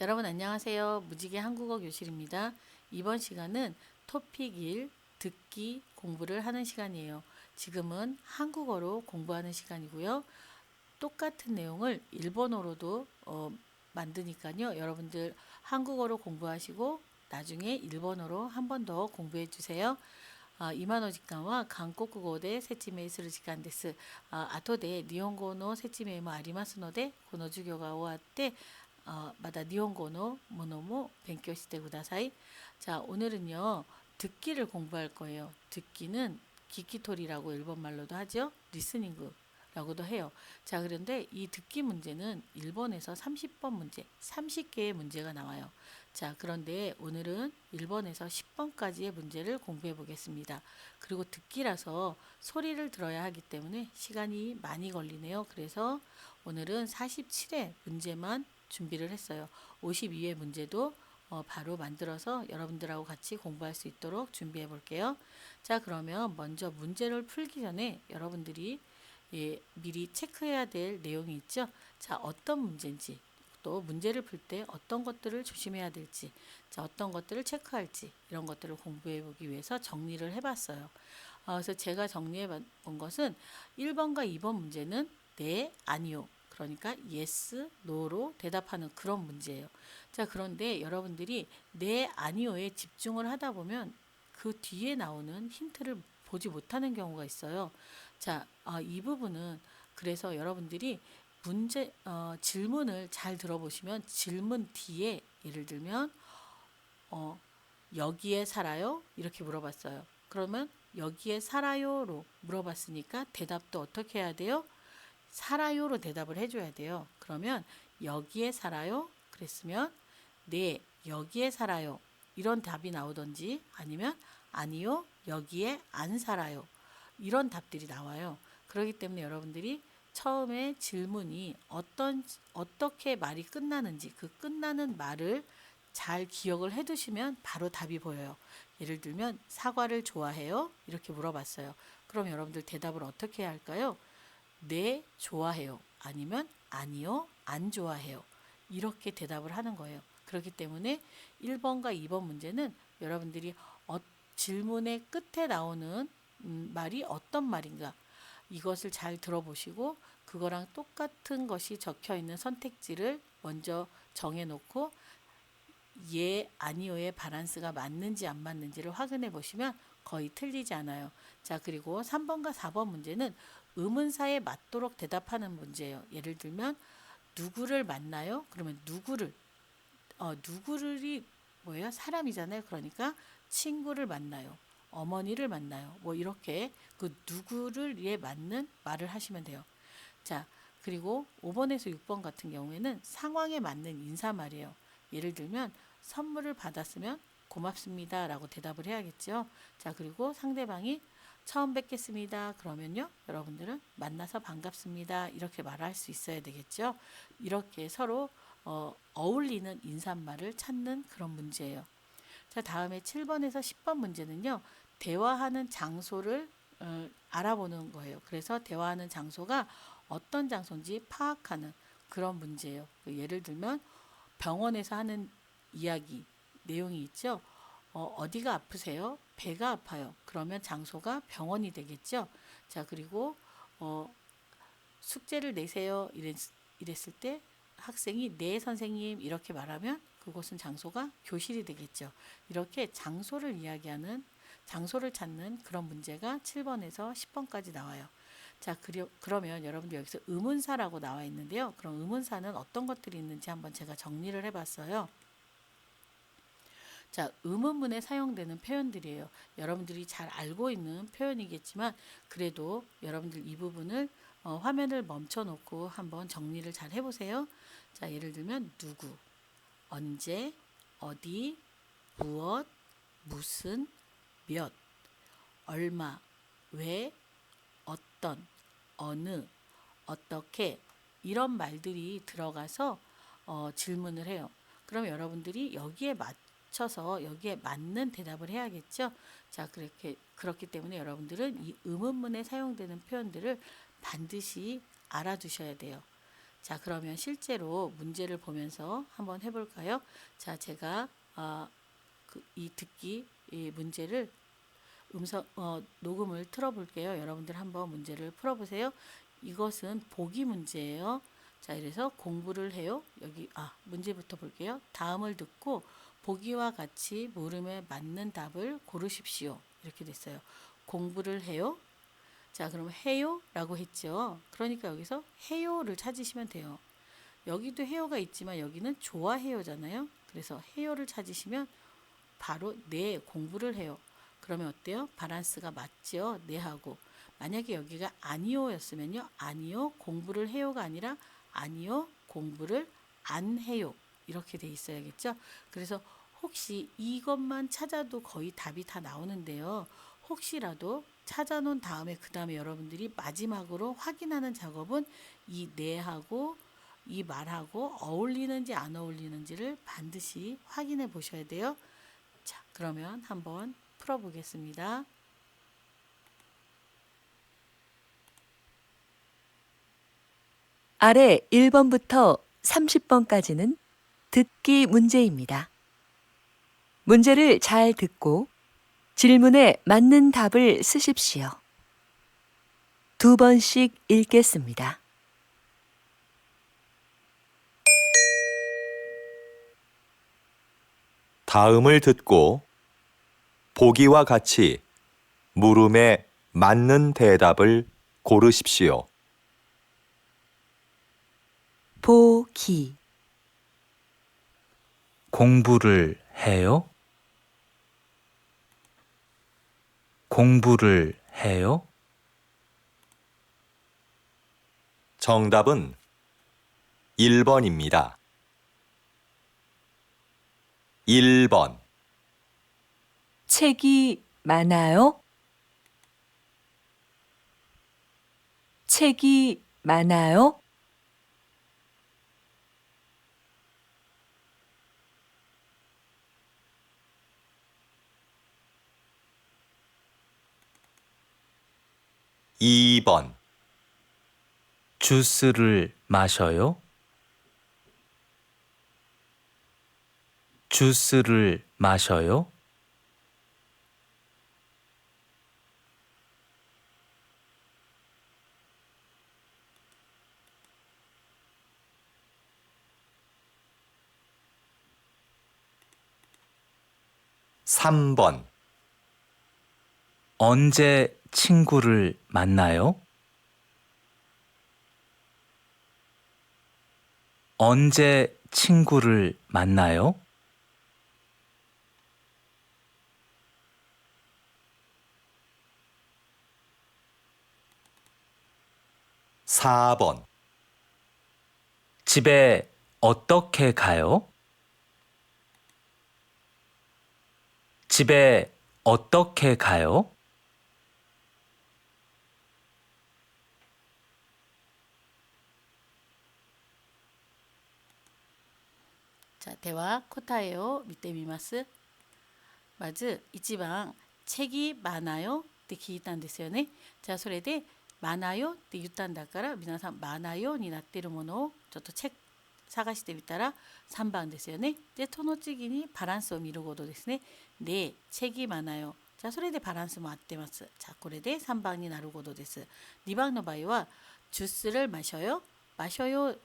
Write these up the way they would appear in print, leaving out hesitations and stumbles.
여러분 안녕하세요. 무지개 한국어 교실입니다. 이번 시간은 토픽 1 듣기 공부를 하는 시간이에요. 지금은 한국어로 공부하는 시간이고요. 똑같은 내용을 일본어로도 만드니까요. 여러분들 한국어로 공부하시고 나중에 일본어로 한 번 더 공부해 주세요. 今の時間は韓国語で説明する時間です。後で日本語の説明もありますので、この授業が終わって、また日本語のものも勉強してください。 자, 오늘은요. 듣기를 공부할 거예요. 듣기는 기키토리라고 일본말로도 하죠. 리스닝라고도 해요. 자, 그런데 이 듣기 문제는 일본에서 30번 문제, 30개의 문제가 나와요. 자, 그런데 오늘은 1번에서 10번까지의 문제를 공부해 보겠습니다. 그리고 듣기라서 소리를 들어야 하기 때문에 시간이 많이 걸리네요. 그래서 오늘은 47회 문제만 준비를 했어요. 52회 문제도 바로 만들어서 여러분들하고 같이 공부할 수 있도록 준비해 볼게요. 자, 그러면 먼저 문제를 풀기 전에 여러분들이 미리 체크해야 될 내용이 있죠. 자, 어떤 문제인지, 또 문제를 풀 때 어떤 것들을 조심해야 될지, 자, 어떤 것들을 체크할지, 이런 것들을 공부해 보기 위해서 정리를 해봤어요. 그래서 제가 정리해 본 것은 1번과 2번 문제는 네, 아니요. 그러니까 yes, no로 대답하는 그런 문제예요. 자, 그런데 여러분들이 네, 아니요에 집중을 하다 보면 그 뒤에 나오는 힌트를 보지 못하는 경우가 있어요. 자, 이 부분은 그래서 여러분들이 질문을 잘 들어보시면 질문 뒤에 예를 들면 여기에 살아요? 이렇게 물어봤어요. 그러면 여기에 살아요로 물어봤으니까 대답도 어떻게 해야 돼요? 살아요로 대답을 해줘야 돼요. 그러면 여기에 살아요? 그랬으면 네, 여기에 살아요. 이런 답이 나오던지 아니면 아니요, 여기에 안 살아요. 이런 답들이 나와요. 그렇기 때문에 여러분들이 처음에 질문이 어떻게 말이 끝나는지 그 끝나는 말을 잘 기억을 해 두시면 바로 답이 보여요. 예를 들면 사과를 좋아해요? 이렇게 물어봤어요. 그럼 여러분들 대답을 어떻게 해야 할까요? 네, 좋아해요. 아니면 아니요, 안 좋아해요. 이렇게 대답을 하는 거예요. 그렇기 때문에 1번과 2번 문제는 여러분들이 질문의 끝에 나오는 말이 어떤 말인가 이것을 잘 들어보시고 그거랑 똑같은 것이 적혀 있는 선택지를 먼저 정해 놓고 예, 아니요의 바란스가 맞는지 안 맞는지를 확인해 보시면 거의 틀리지 않아요. 자, 그리고 3번과 4번 문제는 의문사에 맞도록 대답하는 문제예요. 예를 들면 누구를 만나요? 그러면 누구를이 뭐예요? 사람이잖아요. 그러니까 친구를 만나요. 어머니를 만나요. 뭐 이렇게 그 누구를에 맞는 말을 하시면 돼요. 자, 그리고 5번에서 6번 같은 경우에는 상황에 맞는 인사말이에요. 예를 들면 선물을 받았으면 고맙습니다 라고 대답을 해야겠죠. 자, 그리고 상대방이 처음 뵙겠습니다. 그러면요, 여러분들은 만나서 반갑습니다. 이렇게 말할 수 있어야 되겠죠. 이렇게 서로 어울리는 인사말을 찾는 그런 문제예요. 자, 다음에 7번에서 10번 문제는요, 대화하는 장소를 알아보는 거예요. 그래서 대화하는 장소가 어떤 장소인지 파악하는 그런 문제예요. 예를 들면 병원에서 하는 이야기, 내용이 있죠. 어디가 아프세요? 배가 아파요. 그러면 장소가 병원이 되겠죠. 자, 그리고 숙제를 내세요. 이랬을 때 학생이 네 선생님 이렇게 말하면 그곳은 장소가 교실이 되겠죠. 이렇게 장소를 찾는 그런 문제가 7번에서 10번까지 나와요. 자, 그러면 여러분들 여기서 의문사라고 나와 있는데요. 그럼 의문사는 어떤 것들이 있는지 한번 제가 정리를 해봤어요. 자, 의문문에 사용되는 표현들이에요. 여러분들이 잘 알고 있는 표현이겠지만 그래도 여러분들 이 부분을 화면을 멈춰 놓고 한번 정리를 잘 해보세요. 자, 예를 들면 누구, 언제, 어디, 무엇, 무슨, 몇, 얼마, 왜, 어떤, 어느, 어떻게 이런 말들이 들어가서 질문을 해요. 그럼 여러분들이 여기에 맞춰서 여기에 맞는 대답을 해야겠죠. 자, 그렇기 때문에 여러분들은 이 의문문에 사용되는 표현들을 반드시 알아두셔야 돼요. 자, 그러면 실제로 문제를 보면서 한번 해볼까요? 자, 제가 이 듣기 이 문제를 녹음을 틀어볼게요. 여러분들 한번 문제를 풀어보세요. 이것은 보기 문제예요. 자, 그래서 공부를 해요. 여기 문제부터 볼게요. 다음을 듣고 보기와 같이 물음에 맞는 답을 고르십시오. 이렇게 됐어요. 공부를 해요. 자, 그럼 해요 라고 했죠. 그러니까 여기서 해요를 찾으시면 돼요. 여기도 해요가 있지만 여기는 좋아해요잖아요. 그래서 해요를 찾으시면 바로 네, 공부를 해요. 그러면 어때요? 밸런스가 맞죠? 네하고. 만약에 여기가 아니요였으면요. 아니요, 공부를 해요가 아니라 아니요, 공부를 안 해요. 이렇게 돼 있어야겠죠? 그래서 혹시 이것만 찾아도 거의 답이 다 나오는데요. 혹시라도 찾아놓은 다음에 그 다음에 여러분들이 마지막으로 확인하는 작업은 이 네하고 이 말하고 어울리는지 안 어울리는지를 반드시 확인해 보셔야 돼요. 자, 그러면 한번 풀어보겠습니다. 아래 1번부터 30번까지는 듣기 문제입니다. 문제를 잘 듣고 질문에 맞는 답을 쓰십시오. 2번씩 읽겠습니다. 다음을 듣고 보기와 같이 물음에 맞는 대답을 고르십시오. 보기, 공부를 해요? 공부를 해요? 정답은 1번입니다. 1번. 책이 많아요? 책이 많아요? 2번. 주스를 마셔요? 주스를 마셔요? 3번. 언제 친구를 만나요? 언제 친구를 만나요? 4번. 집에 어떻게 가요? 집에 어떻게 가요? 자, 대화 코타에요. 밑에 미마스. まず1番、책이 많아요って聞いたんですよね。じゃあそれで많아요って言ったんだから、皆さん많아요になっているものをちょっと探してみたら3番ですよね。で、その次にバランスを見ることですね。で、책이 많아요。じゃあそれでバランスも合ってます。じゃあこれで3番になることです。2番の場合は주스를 마셔요? 마셔요로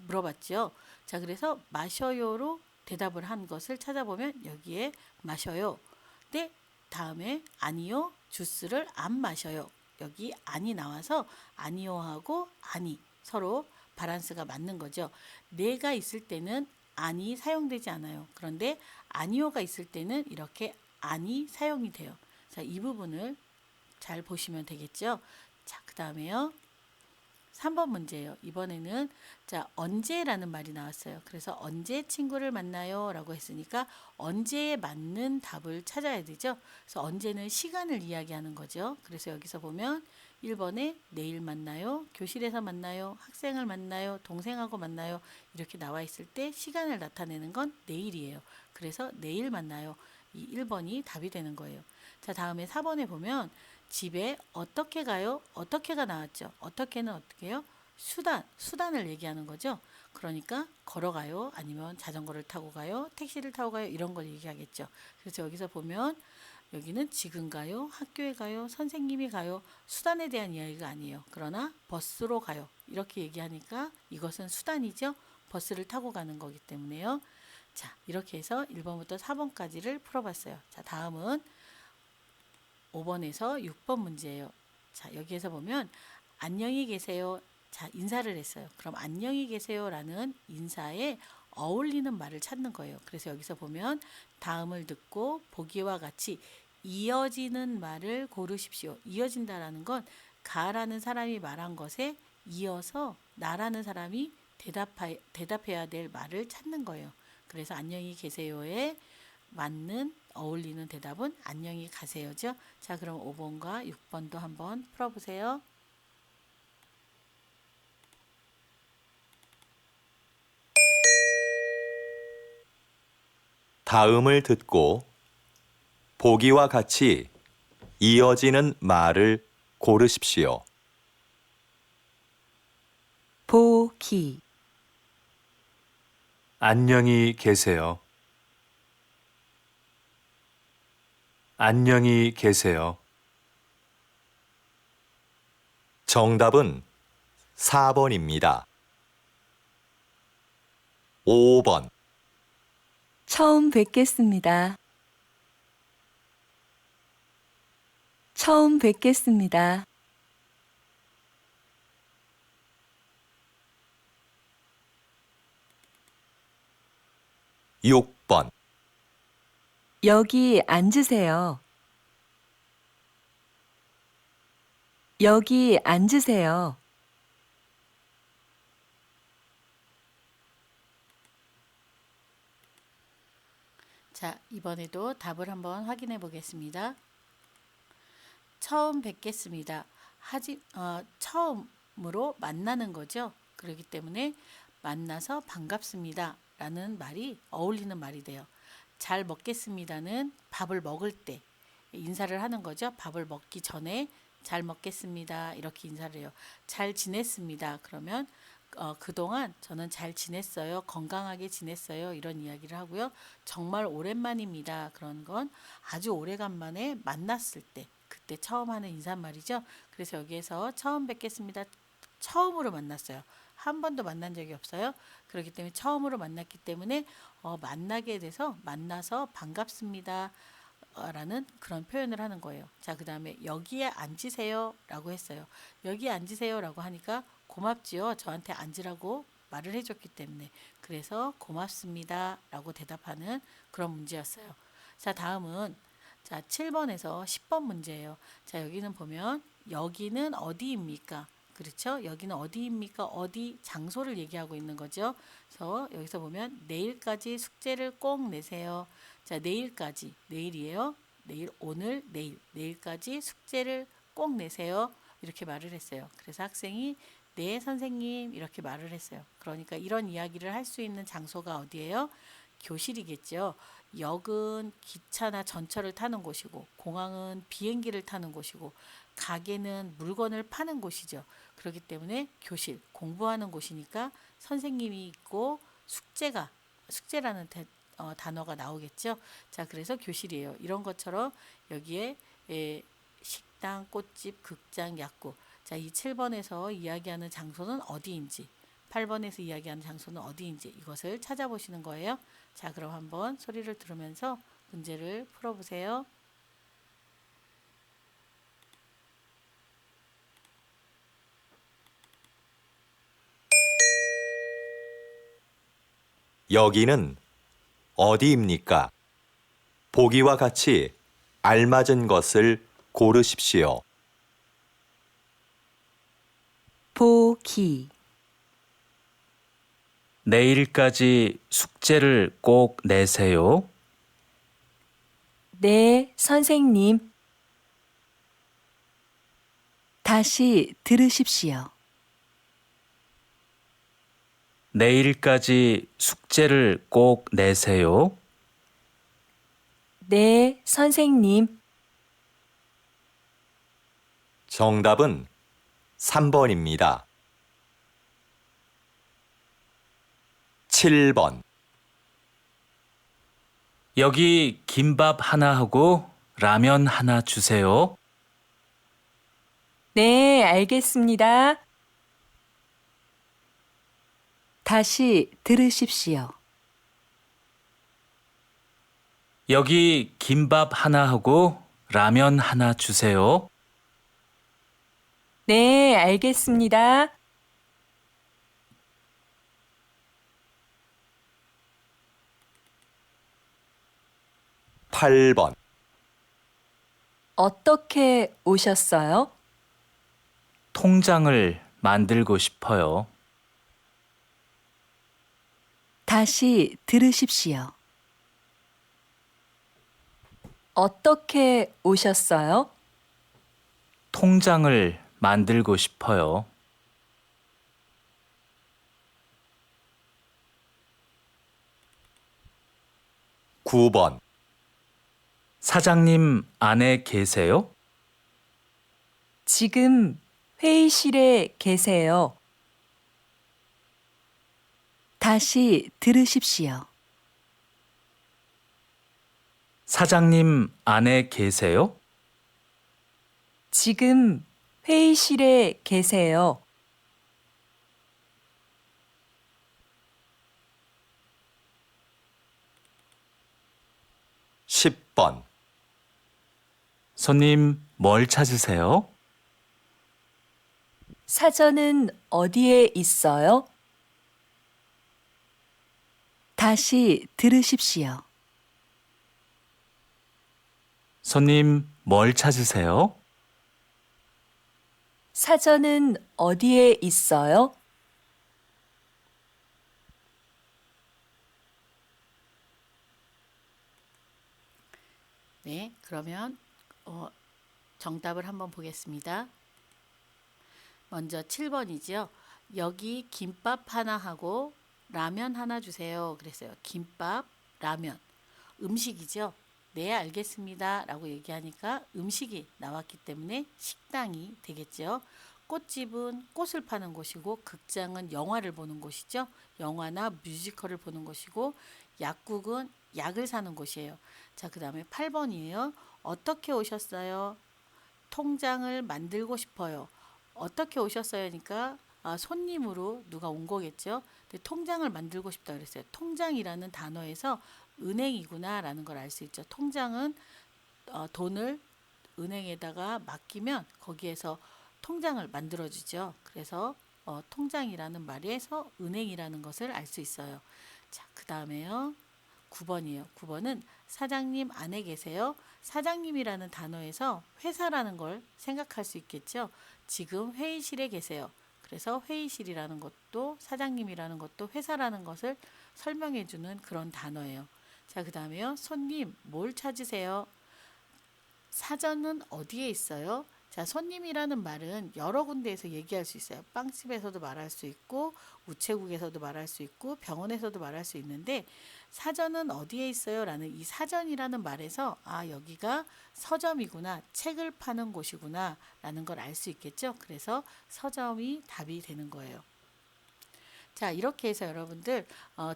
물어봤죠. 자, 그래서 마셔요로 대답을 한 것을 찾아보면 여기에 마셔요. 네, 다음에 아니요, 주스를 안 마셔요. 여기 아니 나와서 아니요하고 아니 서로 밸런스가 맞는 거죠. 네가 있을 때는 아니 사용되지 않아요. 그런데 아니요가 있을 때는 이렇게 아니 사용이 돼요. 자, 이 부분을 잘 보시면 되겠죠. 자, 그 다음에요. 3번 문제예요. 이번에는 자, 언제라는 말이 나왔어요. 그래서 언제 친구를 만나요? 라고 했으니까 언제에 맞는 답을 찾아야 되죠. 그래서 언제는 시간을 이야기하는 거죠. 그래서 여기서 보면 1번에 내일 만나요? 교실에서 만나요? 학생을 만나요? 동생하고 만나요? 이렇게 나와 있을 때 시간을 나타내는 건 내일이에요. 그래서 내일 만나요. 이 1번이 답이 되는 거예요. 자, 다음에 4번에 보면 집에 어떻게 가요? 어떻게가 나왔죠. 어떻게는 어떻게 해요? 수단을 얘기하는 거죠. 그러니까 걸어가요, 아니면 자전거를 타고 가요, 택시를 타고 가요, 이런 걸 얘기하겠죠. 그래서 여기서 보면 여기는 지금 가요, 학교에 가요, 선생님이 가요, 수단에 대한 이야기가 아니에요. 그러나 버스로 가요, 이렇게 얘기하니까 이것은 수단이죠. 버스를 타고 가는 거기 때문에요. 자, 이렇게 해서 1번부터 4번까지를 풀어봤어요. 자, 다음은 5번에서 6번 문제예요. 자, 여기에서 보면 안녕히 계세요. 자, 인사를 했어요. 그럼 안녕히 계세요라는 인사에 어울리는 말을 찾는 거예요. 그래서 여기서 보면 다음을 듣고 보기와 같이 이어지는 말을 고르십시오. 이어진다라는 건 가라는 사람이 말한 것에 이어서 나라는 사람이 대답해야 될 말을 찾는 거예요. 그래서 안녕히 계세요에 맞는 어울리는 대답은 안녕히 가세요죠. 자, 그럼 5번과 6번도 한번 풀어보세요. 다음을 듣고 보기와 같이 이어지는 말을 고르십시오. 보기, 안녕히 계세요. 안녕히 계세요. 정답은 4번입니다. 5번. 처음 뵙겠습니다. 처음 뵙겠습니다. 육 번 여기 앉으세요. 여기 앉으세요. 자, 이번에도 답을 한번 확인해 보겠습니다. 처음 뵙겠습니다. 처음으로 만나는 거죠. 그렇기 때문에 만나서 반갑습니다 라는 말이 어울리는 말이 돼요. 잘 먹겠습니다는 밥을 먹을 때 인사를 하는 거죠. 밥을 먹기 전에 잘 먹겠습니다 이렇게 인사를 해요. 잘 지냈습니다. 그러면 그동안 저는 잘 지냈어요. 건강하게 지냈어요. 이런 이야기를 하고요. 정말 오랜만입니다. 그런 건 아주 오래간만에 만났을 때 그때 처음 하는 인사말이죠. 그래서 여기에서 처음 뵙겠습니다. 처음으로 만났어요. 한 번도 만난 적이 없어요. 그렇기 때문에 처음으로 만났기 때문에 만나게 돼서 만나서 반갑습니다 라는 그런 표현을 하는 거예요. 자, 그 다음에 여기에 앉으세요 라고 했어요. 여기에 앉으세요 라고 하니까 고맙지요. 저한테 앉으라고 말을 해줬기 때문에. 그래서 고맙습니다 라고 대답하는 그런 문제였어요. 자, 다음은 자 7번에서 10번 문제예요. 자, 여기는 보면 여기는 어디입니까? 그렇죠? 여기는 어디입니까? 어디 장소를 얘기하고 있는 거죠. 그래서 여기서 보면 내일까지 숙제를 꼭 내세요. 자, 내일까지, 내일이에요. 내일, 오늘, 내일까지 숙제를 꼭 내세요. 이렇게 말을 했어요. 그래서 학생이 네, 선생님 이렇게 말을 했어요. 그러니까 이런 이야기를 할 수 있는 장소가 어디예요? 교실이겠죠. 역은 기차나 전철을 타는 곳이고, 공항은 비행기를 타는 곳이고, 가게는 물건을 파는 곳이죠. 그렇기 때문에 교실, 공부하는 곳이니까 선생님이 있고 숙제라는 단어가 나오겠죠. 자, 그래서 교실이에요. 이런 것처럼 여기에 식당, 꽃집, 극장, 약국. 자, 이 7번에서 이야기하는 장소는 어디인지, 8번에서 이야기하는 장소는 어디인지 이것을 찾아보시는 거예요. 자, 그럼 한번 소리를 들으면서 문제를 풀어보세요. 여기는 어디입니까? 보기와 같이 알맞은 것을 고르십시오. 보기, 내일까지 숙제를 꼭 내세요. 네, 선생님. 다시 들으십시오. 내일까지 숙제를 꼭 내세요. 네, 선생님. 정답은 3번입니다. 7번, 여기 김밥 하나 하고 라면 하나 주세요. 네, 알겠습니다. 다시 들으십시오. 여기 김밥 하나 하고 라면 하나 주세요. 네, 알겠습니다. 팔 번 어떻게 오셨어요? 통장을 만들고 싶어요. 다시 들으십시오. 어떻게 오셨어요? 통장을 만들고 싶어요. 구 번 사장님 안에 계세요? 지금 회의실에 계세요. 다시 들으십시오. 사장님 안에 계세요? 지금 회의실에 계세요. 10번 손님 뭘 찾으세요? 사전은 어디에 있어요? 다시 들으십시오. 손님 뭘 찾으세요? 사전은 어디에 있어요? 네, 그러면 정답을 한번 보겠습니다. 먼저 7번이죠. 여기 김밥 하나 하고 라면 하나 주세요. 그랬어요. 김밥, 라면. 음식이죠. 네, 알겠습니다. 라고 얘기하니까 음식이 나왔기 때문에 식당이 되겠죠. 꽃집은 꽃을 파는 곳이고 극장은 영화를 보는 곳이죠. 영화나 뮤지컬을 보는 곳이고 약국은 약을 사는 곳이에요. 자, 그 다음에 8번이에요. 어떻게 오셨어요? 통장을 만들고 싶어요. 어떻게 오셨어요니까 손님으로 누가 온 거겠죠. 근데 통장을 만들고 싶다 그랬어요. 통장이라는 단어에서 은행이구나 라는 걸 알 수 있죠. 통장은 돈을 은행에다가 맡기면 거기에서 통장을 만들어 주죠. 그래서 통장이라는 말에서 은행이라는 것을 알 수 있어요. 자, 그 다음에요. 9번이에요. 9번은 사장님 안에 계세요. 사장님이라는 단어에서 회사라는 걸 생각할 수 있겠죠. 지금 회의실에 계세요. 그래서 회의실이라는 것도 사장님이라는 것도 회사라는 것을 설명해 주는 그런 단어예요. 자, 그 다음에요. 손님 뭘 찾으세요? 사전은 어디에 있어요? 자, 손님이라는 말은 여러 군데에서 얘기할 수 있어요. 빵집에서도 말할 수 있고 우체국에서도 말할 수 있고 병원에서도 말할 수 있는데 사전은 어디에 있어요? 라는 이 사전이라는 말에서 여기가 서점이구나, 책을 파는 곳이구나 라는 걸 알 수 있겠죠. 그래서 서점이 답이 되는 거예요. 자, 이렇게 해서 여러분들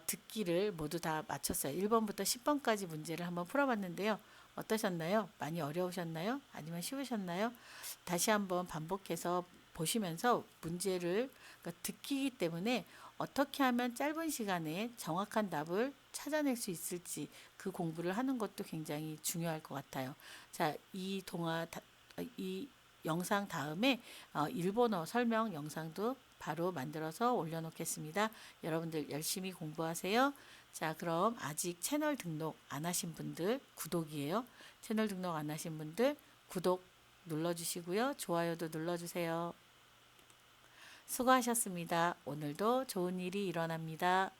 듣기를 모두 다 마쳤어요. 1번부터 10번까지 문제를 한번 풀어봤는데요. 어떠셨나요? 많이 어려우셨나요? 아니면 쉬우셨나요? 다시 한번 반복해서 보시면서 문제를 듣기이기 때문에 어떻게 하면 짧은 시간에 정확한 답을 찾아낼 수 있을지 그 공부를 하는 것도 굉장히 중요할 것 같아요. 자, 이 영상 다음에 일본어 설명 영상도 바로 만들어서 올려놓겠습니다. 여러분들 열심히 공부하세요. 자, 그럼 아직 채널 등록 안 하신 분들 구독이에요. 채널 등록 안 하신 분들 구독 눌러주시고요. 좋아요도 눌러주세요. 수고하셨습니다. 오늘도 좋은 일이 일어납니다.